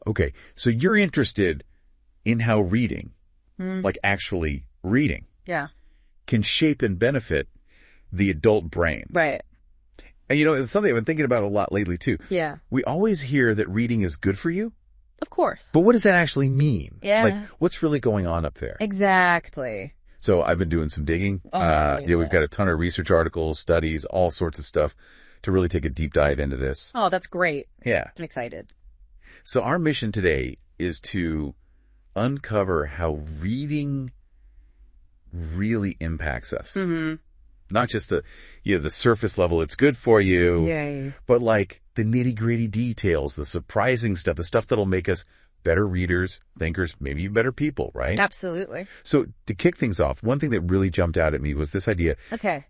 Okay. So you're interested in how reading, like actually reading, can shape and benefit the adult brain. Right. And it's something I've been thinking about a lot lately too. Yeah. We always hear that reading is good for you. Of course. But what does that actually mean? Yeah. Like, what's really going on up there? Exactly. So I've been doing some digging. We've got a ton of research articles, studies, all sorts of stuff to really take a deep dive into this. Oh, that's great. Yeah. I'm excited. So our mission today is to uncover how reading really impacts us. Mm-hmm. Not just the surface level, it's good for you, but like the nitty-gritty details, the surprising stuff, the stuff that'll make us better readers, thinkers, maybe even better people, right? Absolutely. So to kick things off, one thing that really jumped out at me was this idea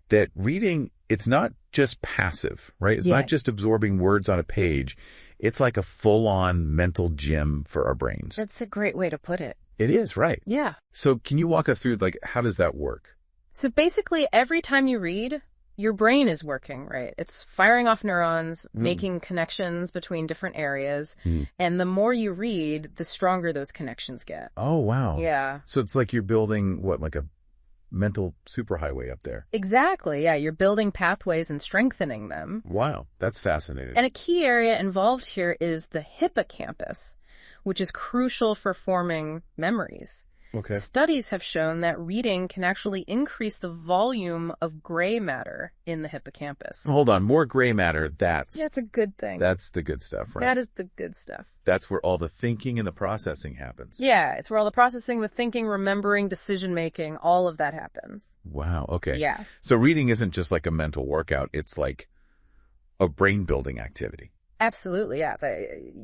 that reading, it's not just passive, right? It's not just absorbing words on a page. It's like a full-on mental gym for our brains. That's a great way to put it. It is, right? Yeah. So can you walk us through, like, how does that work? So basically, every time you read, your brain is working, right? It's firing off neurons, making connections between different areas. And the more you read, the stronger those connections get. Oh, wow. Yeah. So it's like you're building, like a mental superhighway up there. Exactly. Yeah. You're building pathways and strengthening them. Wow. That's fascinating. And a key area involved here is the hippocampus, which is crucial for forming memories. Okay. Studies have shown that reading can actually increase the volume of gray matter in the hippocampus. Hold on. More gray matter. That's a good thing. That's the good stuff, right? That is the good stuff. That's where all the thinking and the processing happens. Yeah. It's where all the processing, the thinking, remembering, decision-making, all of that happens. Wow. Okay. Yeah. So reading isn't just like a mental workout. It's like a brain-building activity. Absolutely. Yeah.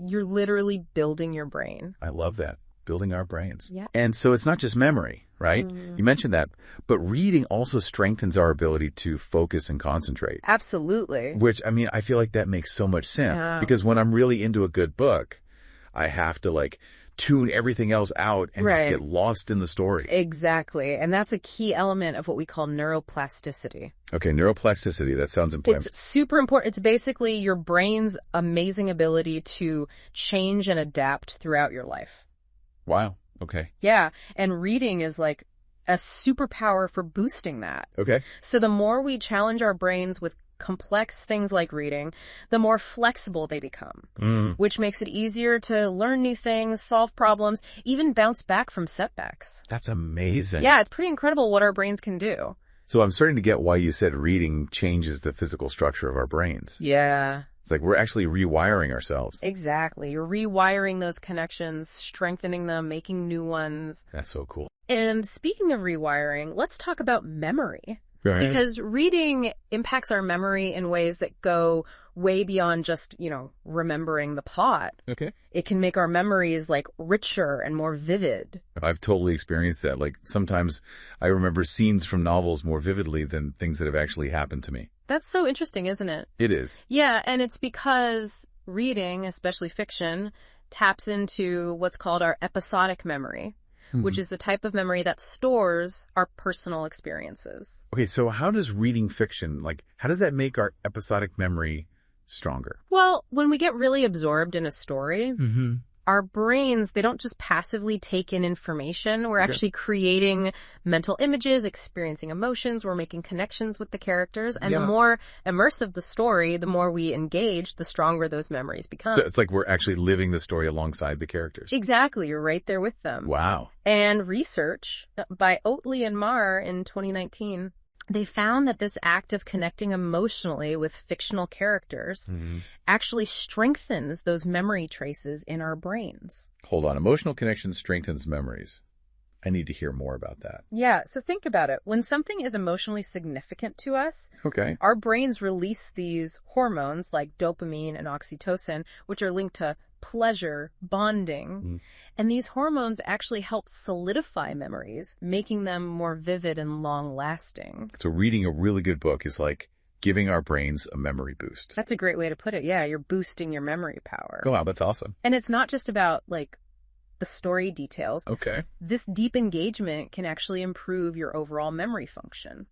You're literally building your brain. I love that. Building our brains. Yeah. And so it's not just memory, right? You mentioned that. But reading also strengthens our ability to focus and concentrate. Absolutely. Which, I mean, I feel like that makes so much sense. Because when I'm really into a good book, I have to like tune everything else out and just get lost in the story. Exactly. And that's a key element of what we call neuroplasticity. Okay, neuroplasticity. That sounds important. It's super important. It's basically your brain's amazing ability to change and adapt throughout your life. Wow. Okay. Yeah. And reading is like a superpower for boosting that. Okay. So the more we challenge our brains with complex things like reading, the more flexible they become, which makes it easier to learn new things, solve problems, even bounce back from setbacks. That's amazing. Yeah, it's pretty incredible what our brains can do. So I'm starting to get why you said reading changes the physical structure of our brains. Yeah. It's like we're actually rewiring ourselves. Exactly. You're rewiring those connections, strengthening them, making new ones. That's so cool. And speaking of rewiring, let's talk about memory. Right. Because reading impacts our memory in ways that go way beyond just, remembering the plot. Okay. It can make our memories like richer and more vivid. I've totally experienced that. Like sometimes I remember scenes from novels more vividly than things that have actually happened to me. That's so interesting, isn't it? It is. Yeah, and it's because reading, especially fiction, taps into what's called our episodic memory, which is the type of memory that stores our personal experiences. Okay, so how does reading fiction, how does that make our episodic memory stronger? Well, when we get really absorbed in a story, our brains, they don't just passively take in information. We're actually creating mental images, experiencing emotions. We're making connections with the characters. And the more immersive the story, the more we engage, the stronger those memories become. So it's like we're actually living the story alongside the characters. Exactly. You're right there with them. Wow. And research by Oatley and Marr in 2019, they found that this act of connecting emotionally with fictional characters actually strengthens those memory traces in our brains. Hold on. Emotional connection strengthens memories. I need to hear more about that. Yeah. So think about it. When something is emotionally significant to us, okay, our brains release these hormones like dopamine and oxytocin, which are linked to pleasure, bonding. And these hormones actually help solidify memories, making them more vivid and long-lasting. So reading a really good book is like giving our brains a memory boost. That's a great way to put it. Yeah, you're boosting your memory power. Oh, wow, that's awesome. And it's not just about, the story details. Okay. This deep engagement can actually improve your overall memory function.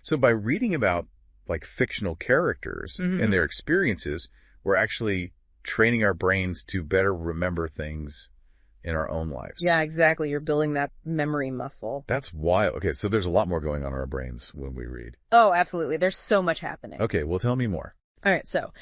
So by reading about, fictional characters and their experiences, we're actually training our brains to better remember things in our own lives. Yeah, exactly. You're building that memory muscle. That's wild. Okay, so there's a lot more going on in our brains when we read. Oh, absolutely. There's so much happening. Okay, well, tell me more. All right, so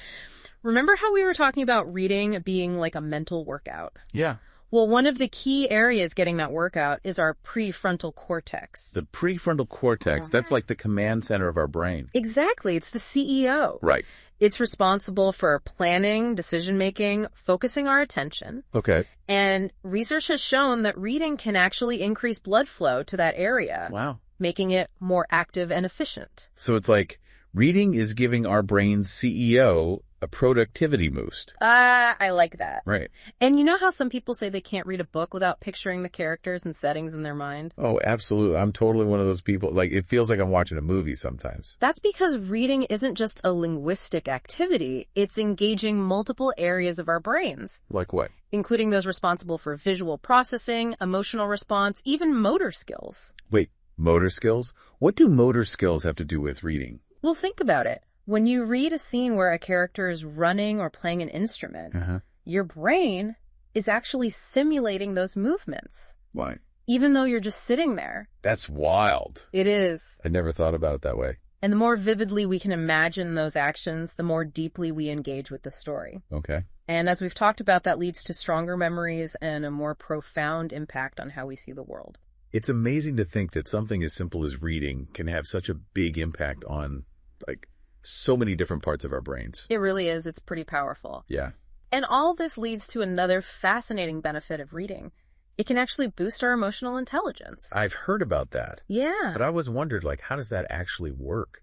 remember how we were talking about reading being like a mental workout? Yeah. Well, one of the key areas getting that workout is our prefrontal cortex. The prefrontal cortex, that's like the command center of our brain. Exactly. It's the CEO. Right. It's responsible for planning, decision-making, focusing our attention. Okay. And research has shown that reading can actually increase blood flow to that area. Wow. Making it more active and efficient. So it's like reading is giving our brain's CEO a productivity boost. I like that. Right. And you know how some people say they can't read a book without picturing the characters and settings in their mind? Oh, absolutely. I'm totally one of those people. Like, it feels like I'm watching a movie sometimes. That's because reading isn't just a linguistic activity. It's engaging multiple areas of our brains. Like what? Including those responsible for visual processing, emotional response, even motor skills. Wait, motor skills? What do motor skills have to do with reading? Well, think about it. When you read a scene where a character is running or playing an instrument, your brain is actually simulating those movements. Why? Even though you're just sitting there. That's wild. It is. I never thought about it that way. And the more vividly we can imagine those actions, the more deeply we engage with the story. Okay. And as we've talked about, that leads to stronger memories and a more profound impact on how we see the world. It's amazing to think that something as simple as reading can have such a big impact on, like, so many different parts of our brains. It really is. It's pretty powerful. Yeah. And all this leads to another fascinating benefit of reading. It can actually boost our emotional intelligence. I've heard about that. Yeah. But I always wondered, like, how does that actually work?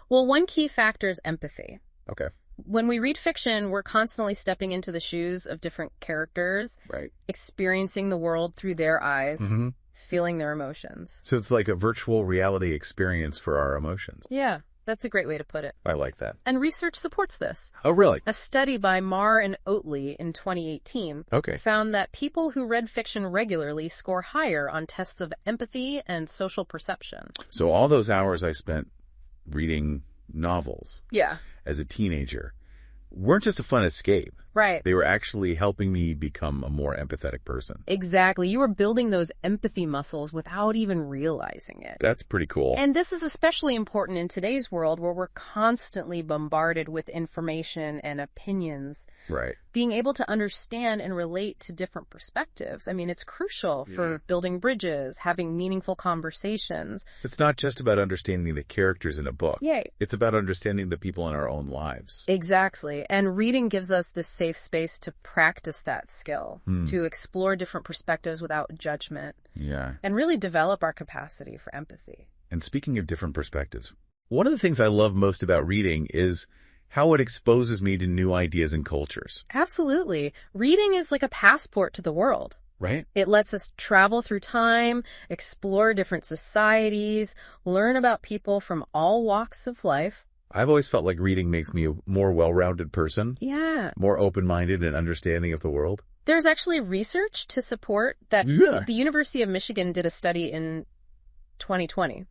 Well, one key factor is empathy. Okay. When we read fiction, we're constantly stepping into the shoes of different characters. Right. Experiencing the world through their eyes. Feeling their emotions. So it's like a virtual reality experience for our emotions. Yeah. That's a great way to put it. I like that. And research supports this. Oh, really? A study by Marr and Oatley in 2018 found that people who read fiction regularly score higher on tests of empathy and social perception. So all those hours I spent reading novels as a teenager weren't just a fun escape. Right. They were actually helping me become a more empathetic person. Exactly. You were building those empathy muscles without even realizing it. That's pretty cool. And this is especially important in today's world where we're constantly bombarded with information and opinions. Right. Being able to understand and relate to different perspectives. I mean, it's crucial for building bridges, having meaningful conversations. It's not just about understanding the characters in a book. Yeah. It's about understanding the people in our own lives. Exactly. And reading gives us this safe space to practice that skill, to explore different perspectives without judgment. Yeah. And really develop our capacity for empathy. And speaking of different perspectives, one of the things I love most about reading is how it exposes me to new ideas and cultures. Absolutely. Reading is like a passport to the world. Right? It lets us travel through time, explore different societies, learn about people from all walks of life. I've always felt like reading makes me a more well-rounded person. Yeah. More open-minded and understanding of the world. There's actually research to support that. The University of Michigan did a study in 2020.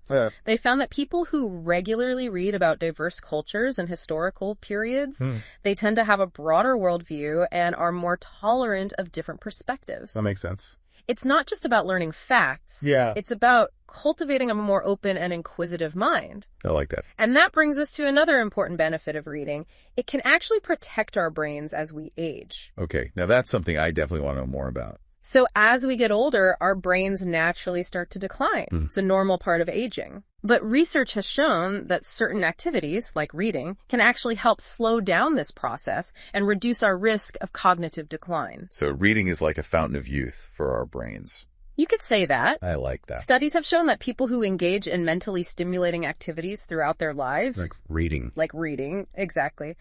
They found that people who regularly read about diverse cultures and historical periods, they tend to have a broader worldview and are more tolerant of different perspectives. That makes sense. It's not just about learning facts. Yeah. It's about cultivating a more open and inquisitive mind. I like that. And that brings us to another important benefit of reading. It can actually protect our brains as we age. Okay. Now that's something I definitely want to know more about. So as we get older, our brains naturally start to decline. It's a normal part of aging. But research has shown that certain activities, like reading, can actually help slow down this process and reduce our risk of cognitive decline. So reading is like a fountain of youth for our brains. You could say that. I like that. Studies have shown that people who engage in mentally stimulating activities throughout their lives, like reading, exactly,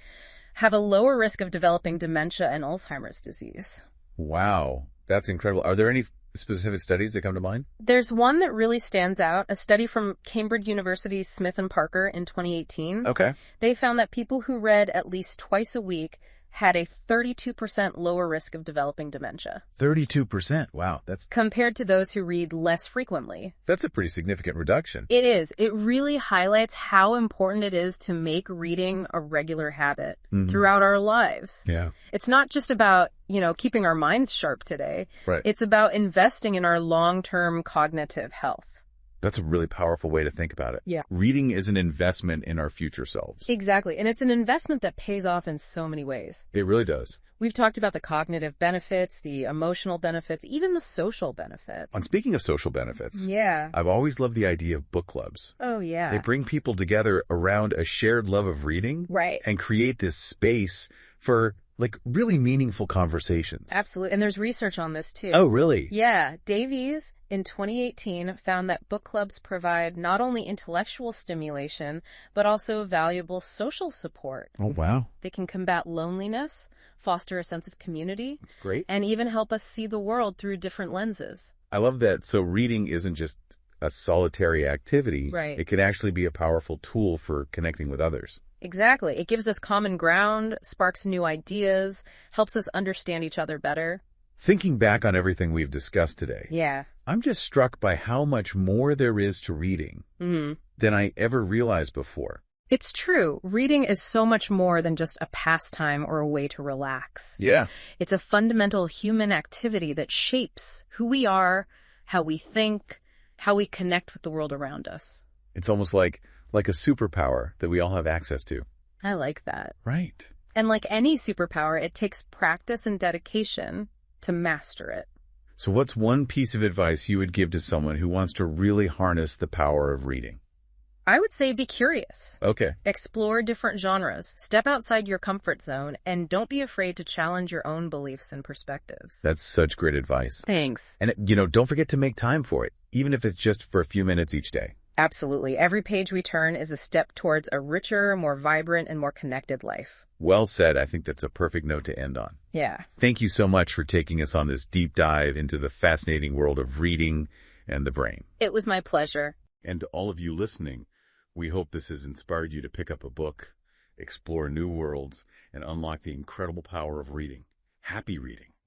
have a lower risk of developing dementia and Alzheimer's disease. Wow. That's incredible. Are there any specific studies that come to mind? There's one that really stands out, a study from Cambridge University Smith and Parker in 2018. Okay. They found that people who read at least twice a week had a 32% lower risk of developing dementia. 32%. Wow. Compared to those who read less frequently. That's a pretty significant reduction. It is. It really highlights how important it is to make reading a regular habit throughout our lives. Yeah. It's not just about, keeping our minds sharp today. Right. It's about investing in our long-term cognitive health. That's a really powerful way to think about it. Yeah. Reading is an investment in our future selves. Exactly. And it's an investment that pays off in so many ways. It really does. We've talked about the cognitive benefits, the emotional benefits, even the social benefits. And speaking of social benefits, yeah, I've always loved the idea of book clubs. Oh, yeah. They bring people together around a shared love of reading. Right. And create this space for really meaningful conversations. Absolutely. And there's research on this too. Oh, really? Yeah. Davies in 2018 found that book clubs provide not only intellectual stimulation, but also valuable social support. Oh, wow. They can combat loneliness, foster a sense of community. That's great. And even help us see the world through different lenses. I love that. So reading isn't just a solitary activity. Right. It can actually be a powerful tool for connecting with others. Exactly. It gives us common ground, sparks new ideas, helps us understand each other better. Thinking back on everything we've discussed today, Yeah. I'm just struck by how much more there is to reading than I ever realized before. It's true. Reading is so much more than just a pastime or a way to relax. Yeah. It's a fundamental human activity that shapes who we are, how we think, how we connect with the world around us. It's almost like a superpower that we all have access to. I like that. Right. And like any superpower, it takes practice and dedication to master it. So what's one piece of advice you would give to someone who wants to really harness the power of reading? I would say be curious. Okay. Explore different genres. Step outside your comfort zone, and don't be afraid to challenge your own beliefs and perspectives. That's such great advice. Thanks. And, don't forget to make time for it, even if it's just for a few minutes each day. Absolutely. Every page we turn is a step towards a richer, more vibrant, and more connected life. Well said. I think that's a perfect note to end on. Yeah. Thank you so much for taking us on this deep dive into the fascinating world of reading and the brain. It was my pleasure. And to all of you listening, we hope this has inspired you to pick up a book, explore new worlds, and unlock the incredible power of reading. Happy reading.